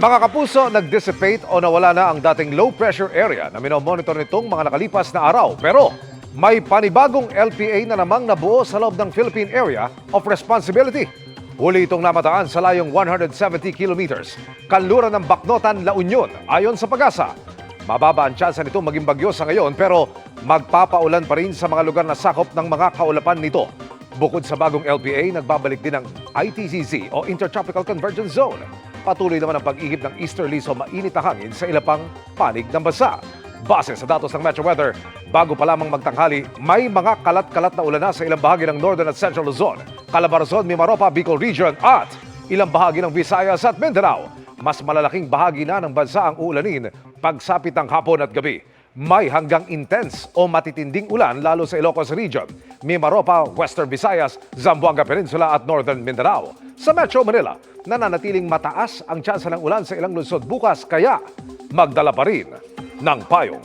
Mga kapuso, nag-dissipate o nawala na ang dating low pressure area na minomonitor nitong mga nakalipas na araw. Pero may panibagong LPA na namang nabuo sa loob ng Philippine Area of Responsibility. Huli itong namataan sa layong 170 kilometers, kanluran ng Bacnotan, La Union, ayon sa Pag-asa. Mababa ang tsansa nito maging bagyo sa ngayon pero magpapaulan pa rin sa mga lugar na sakop ng mga kaulapan nito. Bukod sa bagong LPA, nagbabalik din ang ITCZ o Intertropical Convergence Zone. Patuloy naman ang pag-ihip ng easterlies o mainit na hangin sa ilang pang panig ng bansa. Base sa datos ng Metro Weather, bago pa lamang magtanghali, may mga kalat-kalat na ulan na sa ilang bahagi ng Northern at Central Luzon, Calabarzon, Mimaropa, Bicol Region at ilang bahagi ng Visayas at Mindanao. Mas malalaking bahagi na ng bansa ang uulanin pagsapit ng hapon at gabi. May hanggang intense o matitinding ulan lalo sa Ilocos Region, Mimaropa, Western Visayas, Zamboanga Peninsula at Northern Mindanao. Sa Metro Manila, nananatiling mataas ang tsansa ng ulan sa ilang lungsod bukas kaya magdala pa rin ng payong.